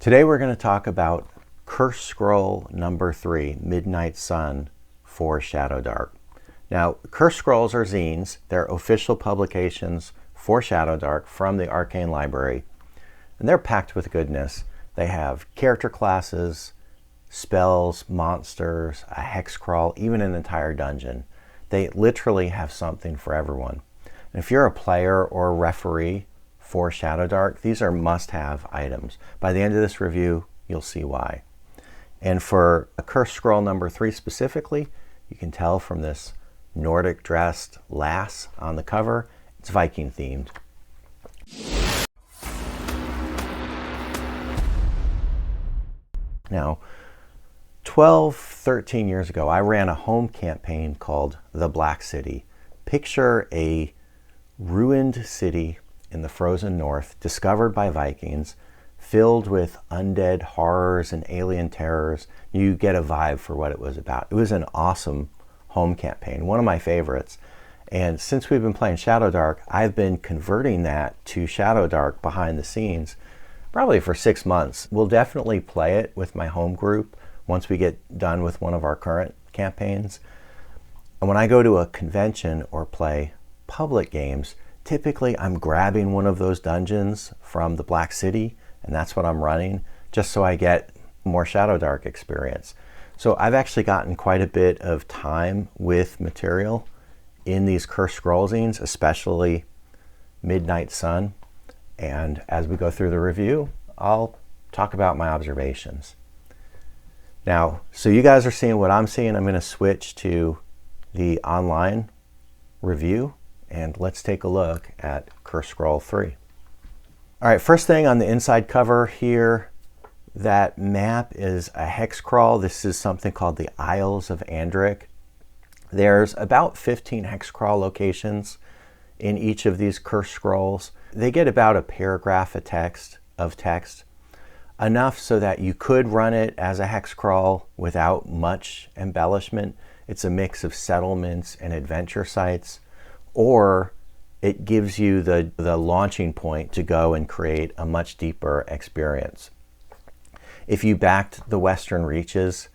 Today we're going to talk about Curse Scroll number 3, Midnight Sun for ShadowDark. Now, Curse Scrolls are zines. They're official publications for ShadowDark from the Arcane Library, and they're packed with goodness. They have character classes, spells, monsters, a hex crawl, even an entire dungeon. They literally have something for everyone. And if you're a player or a referee for ShadowDark, these are must-have items. By the end of this review, you'll see why. And for a Curse Scroll number 3 specifically, you can tell from this Nordic-dressed lass on the cover, it's Viking themed. Now, 12, 13 years ago, I ran a home campaign called The Black City. Picture a ruined city in the frozen north, discovered by Vikings, filled with undead horrors and alien terrors. You get a vibe for what it was about. It was an awesome home campaign, one of my favorites. And since we've been playing ShadowDark, I've been converting that to ShadowDark behind the scenes, probably for 6 months. We'll definitely play it with my home group once we get done with one of our current campaigns. And when I go to a convention or play public games, typically I'm grabbing one of those dungeons from the Black City, and that's what I'm running, just so I get more ShadowDark experience. So I've actually gotten quite a bit of time with material in these Curse Scroll zines, especially Midnight Sun. And as we go through the review, I'll talk about my observations. Now, so you guys are seeing what I'm seeing. I'm going to switch to the online review, and let's take a look at Curse Scroll 3. All right, first thing on the inside cover here, that map is a hex crawl. This is something called the Isles of Andric. There's about 15 hex crawl locations in each of these Curse Scrolls. They get about a paragraph of text, enough so that you could run it as a hex crawl without much embellishment. It's a mix of settlements and adventure sites, or it gives you the launching point to go and create a much deeper experience. If you backed the Western Reaches,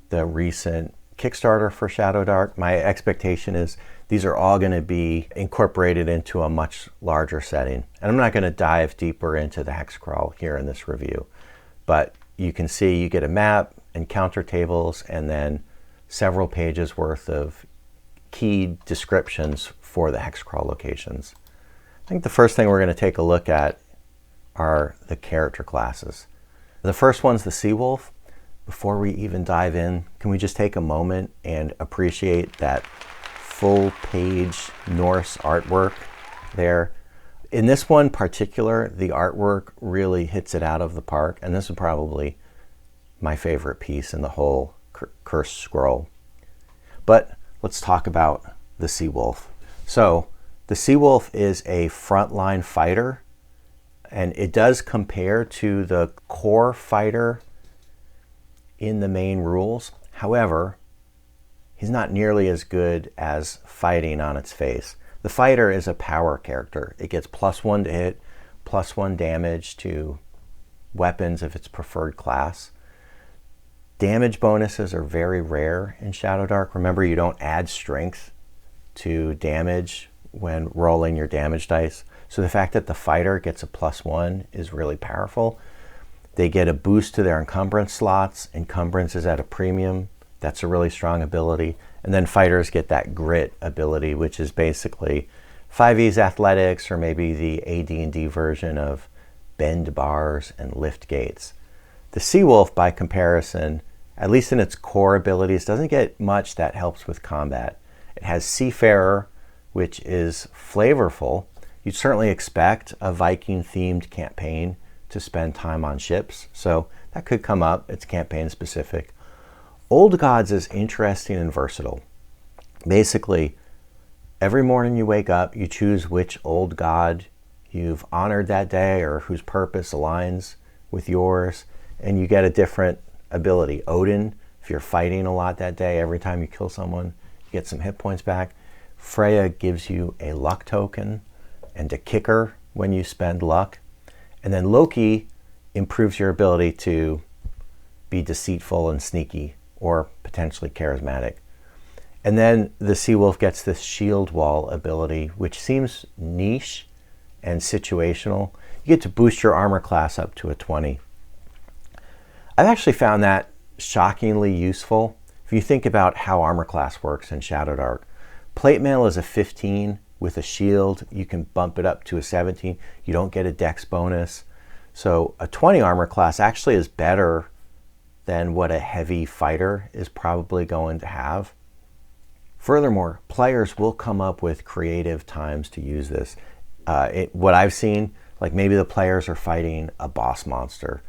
the recent Kickstarter for ShadowDark, my expectation is these are all going to be incorporated into a much larger setting. And I'm not going to dive deeper into the hex crawl here in this review, but you can see you get a map, encounter tables, and then several pages worth of key descriptions for the hex crawl locations. I think the first thing we're going to take a look at are the character classes. The first one's the Seawolf. Before we even dive in, can we just take a moment and appreciate that full page Norse artwork there? In this one particular, the artwork really hits it out of the park, and this is probably my favorite piece in the whole Curse Scroll. But let's talk about the Seawolf. So the Seawolf is a frontline fighter, and it does compare to the core fighter in the main rules. However, he's not nearly as good as fighting on its face. The fighter is a power character. It gets +1 to hit, +1 damage to weapons if it's preferred class. Damage bonuses are very rare in ShadowDark. Remember, you don't add strength to damage when rolling your damage dice. So the fact that the fighter gets a +1 is really powerful. They get a boost to their encumbrance slots. Encumbrance is at a premium. That's a really strong ability. And then fighters get that grit ability, which is basically 5e's athletics, or maybe the AD&D version of bend bars and lift gates. The Seawolf, by comparison, at least in its core abilities, doesn't get much that helps with combat. It has Seafarer, which is flavorful. You'd certainly expect a Viking-themed campaign to spend time on ships, so that could come up. It's campaign specific. Old Gods is interesting and versatile. Basically, every morning you wake up, you choose which old god you've honored that day or whose purpose aligns with yours, and you get a different ability. Odin, if you're fighting a lot that day, every time you kill someone, you get some hit points back. Freya gives you a luck token and a kicker when you spend luck. And then Loki improves your ability to be deceitful and sneaky, or potentially charismatic. And then the Sea Wolf gets this shield wall ability, which seems niche and situational. You get to boost your armor class up to a 20. I've actually found that shockingly useful. If you think about how armor class works in ShadowDark, plate mail is a 15 with a shield. You can bump it up to a 17. You don't get a dex bonus. So a 20 armor class actually is better than what a heavy fighter is probably going to have. Furthermore, players will come up with creative times to use this. What I've seen, like maybe the players are fighting a boss monster.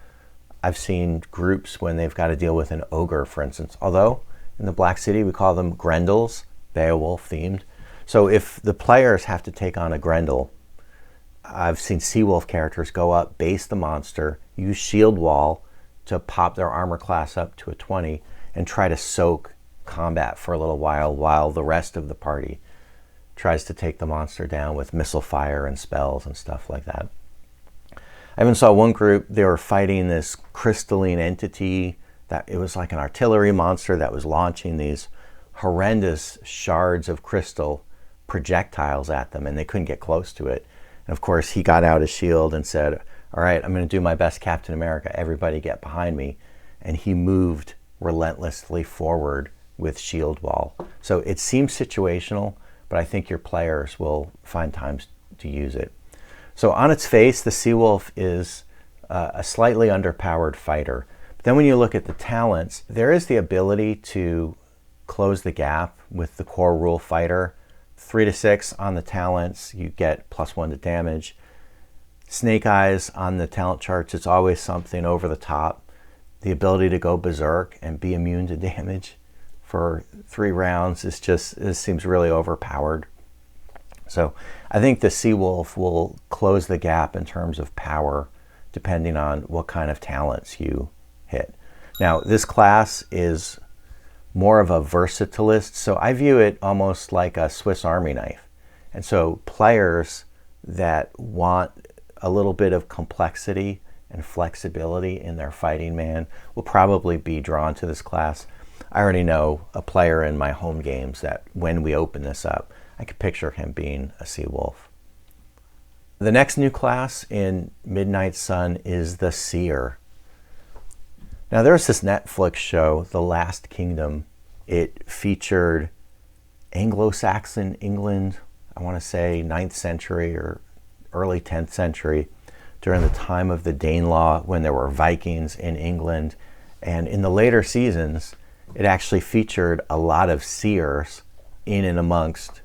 I've seen groups when they've got to deal with an ogre, for instance. Although in the Black City we call them Grendels, Beowulf themed. So if the players have to take on a Grendel, I've seen Sea Wolf characters go up, base the monster, use shield wall to pop their armor class up to a 20 and try to soak combat for a little while the rest of the party tries to take the monster down with missile fire and spells and stuff like that. I even saw one group, they were fighting this crystalline entity that it was like an artillery monster that was launching these horrendous shards of crystal projectiles at them, and they couldn't get close to it. And of course he got out his shield and said, all right, I'm going to do my best Captain America, everybody get behind me. And he moved relentlessly forward with shield wall. So it seems situational, but I think your players will find times to use it. So on its face, the Sea Wolf is a slightly underpowered fighter. But then when you look at the talents, there is the ability to close the gap with the core rule fighter. 3 to 6 on the talents, you get +1 to damage. Snake Eyes on the talent charts, it's always something over the top. The ability to go berserk and be immune to damage for 3 rounds is just, it seems really overpowered. So I think the Sea Wolf will close the gap in terms of power depending on what kind of talents you hit. Now this class is more of a versatilist, so I view it almost like a Swiss Army knife. And so players that want a little bit of complexity and flexibility in their fighting man will probably be drawn to this class. I already know a player in my home games that when we open this up, I could picture him being a Sea Wolf. The next new class in Midnight Sun is the Seer. Now there's this Netflix show, The Last Kingdom. It featured Anglo-Saxon England, I want to say 9th century or early 10th century, during the time of the Danelaw when there were Vikings in England. And in the later seasons, it actually featured a lot of seers in and amongst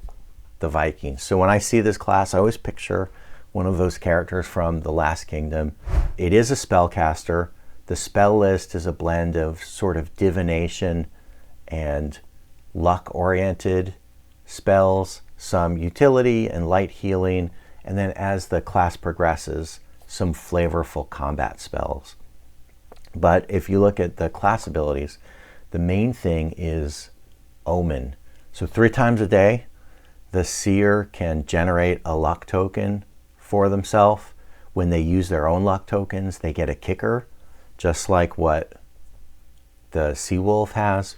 the Vikings. So when I see this class, I always picture one of those characters from The Last Kingdom. It is a spellcaster. The spell list is a blend of sort of divination and luck-oriented spells, some utility and light healing, and then as the class progresses, some flavorful combat spells. But if you look at the class abilities, the main thing is Omen. So 3 times a day, the Seer can generate a luck token for themselves. When they use their own luck tokens, they get a kicker, just like what the Sea Wolf has.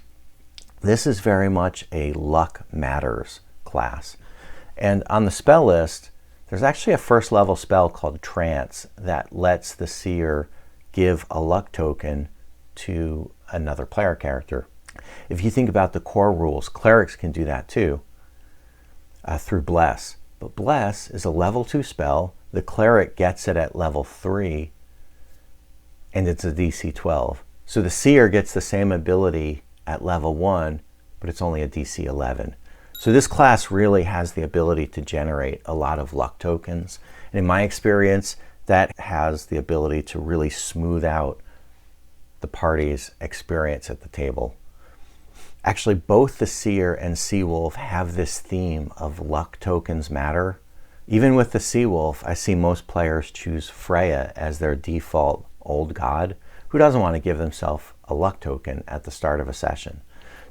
This is very much a luck matters class. And on the spell list, there's actually a first level spell called Trance that lets the Seer give a luck token to another player character. If you think about the core rules, clerics can do that too through Bless. But Bless is a level 2 spell. The cleric gets it at level 3 and it's a DC 12. So the Seer gets the same ability at level 1, but it's only a DC 11. So this class really has the ability to generate a lot of luck tokens. And in my experience, that has the ability to really smooth out the party's experience at the table. Actually, both the Seer and Sea Wolf have this theme of luck tokens matter. Even with the Sea Wolf, I see most players choose Freya as their default old god. Who doesn't want to give themselves a luck token at the start of a session?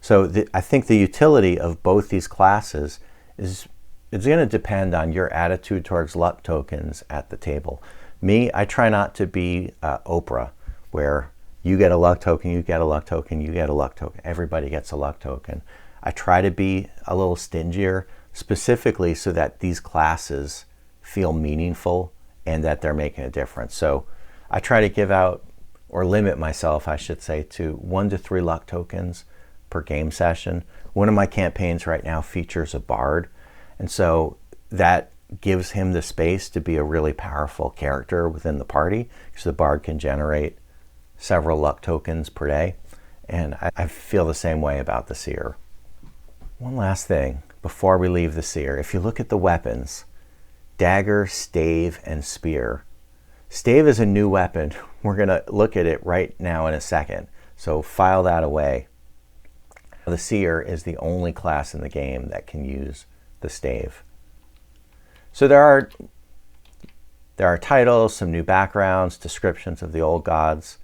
So I think the utility of both these classes is going to depend on your attitude towards luck tokens at the table. Me, I try not to be Oprah, where you get a luck token, you get a luck token, you get a luck token. Everybody gets a luck token. I try to be a little stingier, specifically so that these classes feel meaningful and that they're making a difference. So I try to give out, or limit myself, I should say, to 1 to 3 luck tokens per game session. One of my campaigns right now features a bard, and so that gives him the space to be a really powerful character within the party, because the bard can generate several luck tokens per day, and I feel the same way about the seer. One last thing before we leave the seer. If you look at the weapons, dagger, stave, and spear. Stave is a new weapon. We're going to look at it right now in a second, so file that away. The seer is the only class in the game that can use the stave. So there are titles, some new backgrounds, descriptions of the old gods.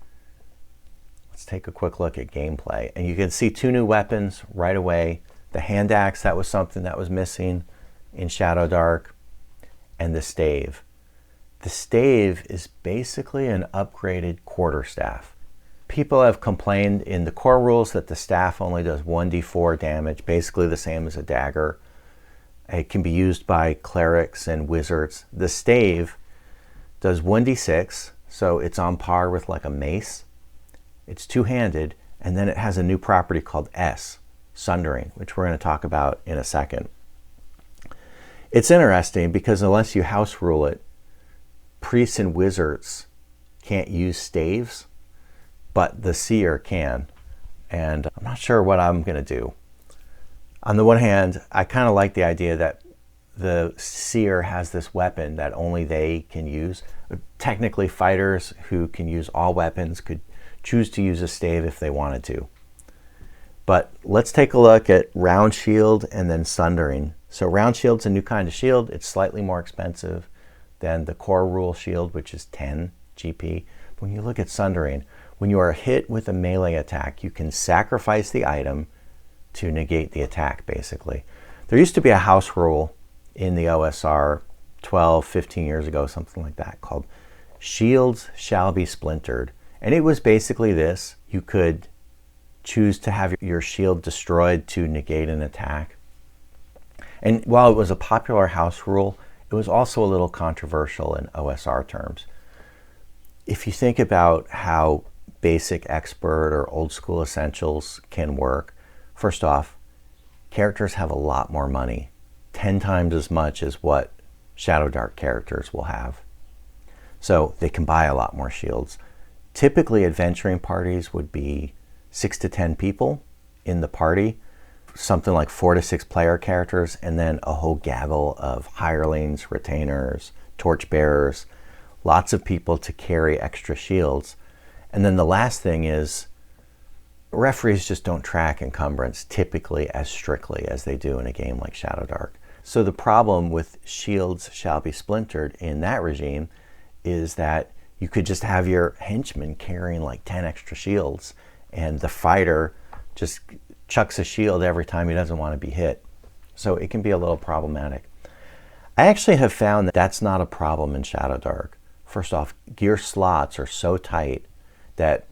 Let's take a quick look at gameplay. And you can see 2 new weapons right away. The hand axe, that was something that was missing in ShadowDark, and the stave. The stave is basically an upgraded quarterstaff. People have complained in the core rules that the staff only does 1d4 damage, basically the same as a dagger. It can be used by clerics and wizards. The stave does 1d6, so it's on par with like a mace. It's two-handed, and then it has a new property called S, sundering, which we're going to talk about in a second. It's interesting because unless you house rule it, priests and wizards can't use staves, but the seer can, and I'm not sure what I'm going to do. On the one hand, I kind of like the idea that the seer has this weapon that only they can use. Technically, fighters who can use all weapons could choose to use a stave if they wanted to. But let's take a look at round shield and then sundering. So round shield's a new kind of shield. It's slightly more expensive than the core rule shield, which is 10 GP. When you look at sundering, when you are hit with a melee attack, you can sacrifice the item to negate the attack, basically. There used to be a house rule in the OSR 12, 15 years ago, something like that, called shields shall be splintered. And it was basically this. You could choose to have your shield destroyed to negate an attack. And while it was a popular house rule, it was also a little controversial in OSR terms. If you think about how basic expert or old school essentials can work, first off, characters have a lot more money, 10 times as much as what ShadowDark characters will have. So they can buy a lot more shields. Typically, adventuring parties would be 6 to 10 people in the party, something like 4 to 6 player characters, and then a whole gaggle of hirelings, retainers, torchbearers, lots of people to carry extra shields. And then the last thing is, referees just don't track encumbrance typically as strictly as they do in a game like ShadowDark. So the problem with shields shall be splintered in that regime is that you could just have your henchman carrying like 10 extra shields, and the fighter just chucks a shield every time he doesn't want to be hit. So it can be a little problematic. I actually have found that that's not a problem in ShadowDark. First off, gear slots are so tight that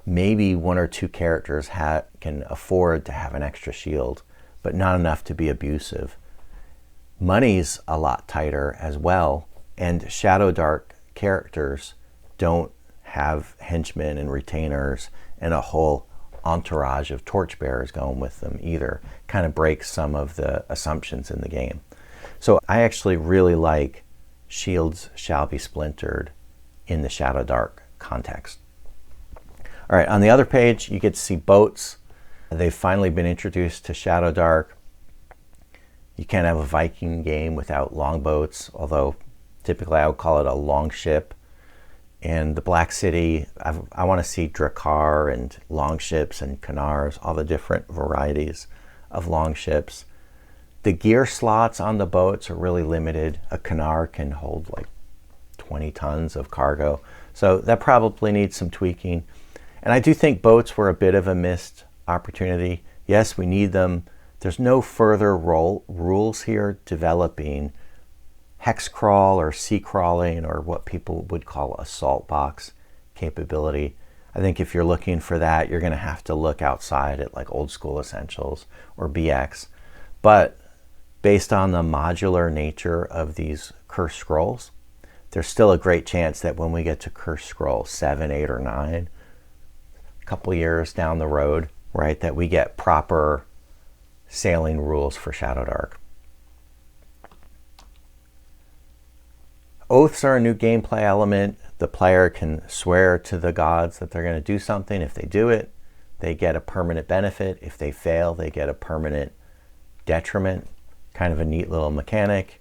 maybe 1 or 2 characters can afford to have an extra shield, but not enough to be abusive. Money's a lot tighter as well, and ShadowDark characters don't have henchmen and retainers and a whole entourage of torchbearers going with them either. Kind of breaks some of the assumptions in the game. So I actually really like shields shall be splintered in the ShadowDark context. All right, on the other page, you get to see boats. They've finally been introduced to ShadowDark. You can't have a Viking game without longboats, although typically I would call it a long ship. In the Black City, I want to see Drakkar and longships and Canars, all the different varieties of longships. The gear slots on the boats are really limited. A Canar can hold like 20 tons of cargo, so that probably needs some tweaking. And I do think boats were a bit of a missed opportunity. Yes, we need them. There's no further rules here developing hex crawl or sea crawling, or what people would call assault box capability. I think if you're looking for that, you're going to have to look outside at like Old School Essentials or BX. But based on the modular nature of these cursed scrolls, there's still a great chance that when we get to cursed scroll 7, 8, or 9, a couple years down the road, right, that we get proper sailing rules for ShadowDark. Oaths are a new gameplay element. The player can swear to the gods that they're going to do something. If they do it, they get a permanent benefit. If they fail, they get a permanent detriment. Kind of a neat little mechanic.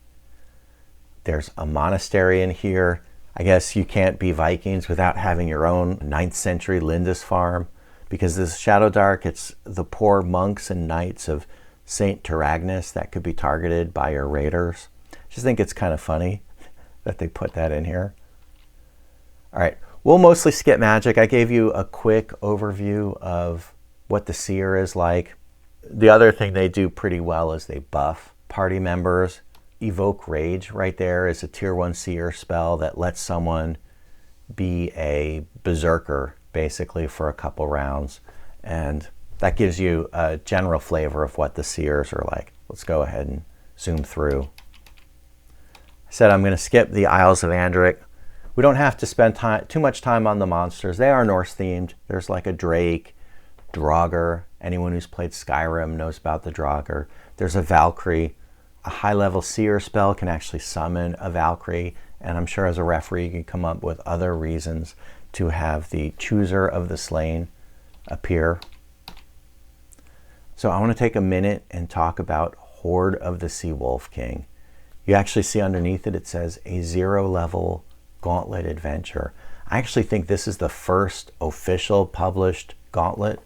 There's a monastery in here. I guess you can't be Vikings without having your own 9th century Lindisfarne, because this ShadowDark, it's the poor monks and knights of St. Taragnus that could be targeted by your raiders. I just think it's kind of funny that they put that in here. All right, we'll mostly skip magic. I gave you a quick overview of what the seer is like. The other thing they do pretty well is they buff party members. Evoke Rage right there is a tier 1 seer spell that lets someone be a berserker basically for a couple rounds, and that gives you a general flavor of what the seers are like. Let's go ahead and zoom through. I said I'm going to skip the Isles of Andric. We don't have to spend too much time on the monsters. They are Norse themed. There's like a Drake, Draugr. Anyone who's played Skyrim knows about the Draugr. There's a Valkyrie. A high-level seer spell can actually summon a Valkyrie, and I'm sure as a referee you can come up with other reasons to have the chooser of the slain appear. So I want to take a minute and talk about Hoard of the Sea Wolf King. You actually see underneath it, it says a 0-level gauntlet adventure. I actually think this is the first official published gauntlet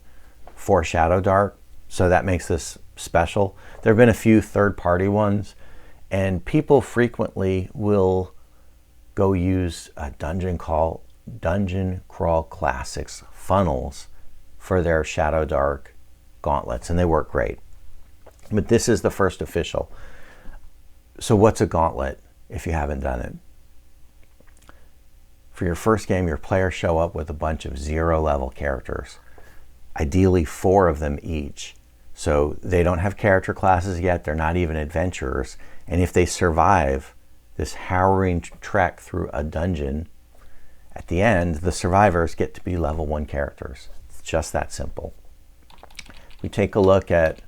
for ShadowDark, so that makes this special. There have been a few third-party ones, and people frequently will go use Dungeon Crawl Classics funnels for their ShadowDark gauntlets, and they work great. But this is the first official. So what's a gauntlet if you haven't done it? For your first game, your players show up with a bunch of 0-level characters, ideally 4 of them each. So they don't have character classes yet, they're not even adventurers, and if they survive this harrowing trek through a dungeon, at the end, the survivors get to be level 1 characters. It's just that simple. We take a look at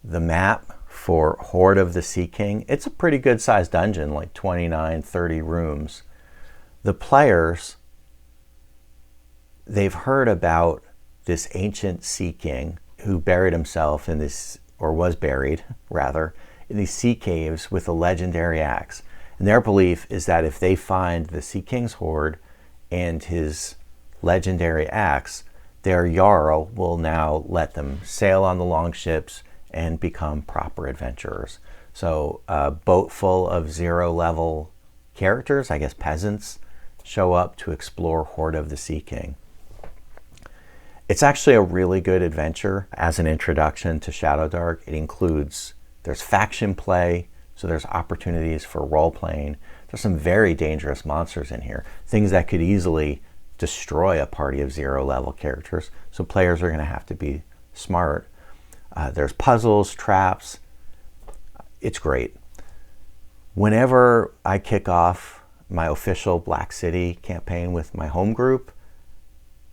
the map for Hoard of the Sea King. It's a pretty good sized dungeon, like 29, 30 rooms. The players, they've heard about this ancient sea king who buried himself in this, or was buried rather, in these sea caves with a legendary axe. And their belief is that if they find the Sea King's hoard and his legendary axe, their Jarl will now let them sail on the long ships and become proper adventurers. So a boat full of 0-level characters, I guess peasants, show up to explore Hoard of the Sea King. It's actually a really good adventure as an introduction to ShadowDark. It includes, there's faction play, so there's opportunities for role-playing. There's some very dangerous monsters in here, things that could easily destroy a party of 0-level characters, so players are going to have to be smart. There's puzzles, traps. It's great. Whenever I kick off my official Black City campaign with my home group,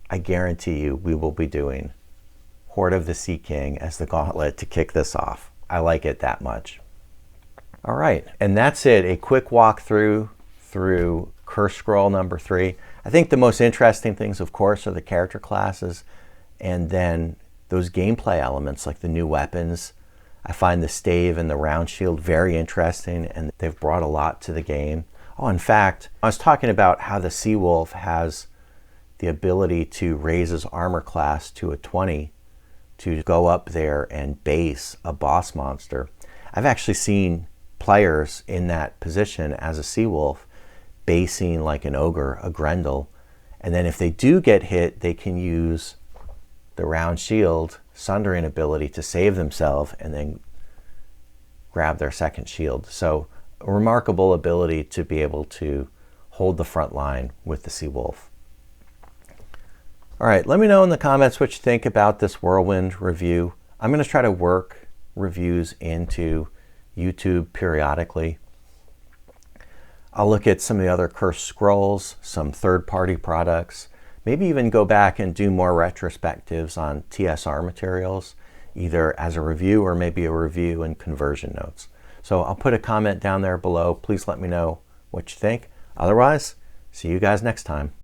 I guarantee you we will be doing Hoard of the Sea King as the gauntlet to kick this off. I like it that much. All right, and that's it. A quick walkthrough through Curse Scroll number 3. I think the most interesting things, of course, are the character classes, and then those gameplay elements like the new weapons. I find the stave and the round shield very interesting, and they've brought a lot to the game. Oh, in fact, I was talking about how the Sea Wolf has the ability to raise his armor class to a 20 to go up there and base a boss monster. I've actually seen players in that position as a Sea Wolf basing like an ogre, a Grendel, and then if they do get hit, they can use the round shield sundering ability to save themselves and then grab their second shield. So remarkable ability to be able to hold the front line with the Sea Wolf. All right, let me know in the comments what you think about this Whirlwind review. I'm going to try to work reviews into YouTube periodically. I'll look at some of the other Cursed Scrolls, some third-party products, maybe even go back and do more retrospectives on TSR materials, either as a review or maybe a review and conversion notes. So I'll put a comment down there below. Please let me know what you think. Otherwise, see you guys next time.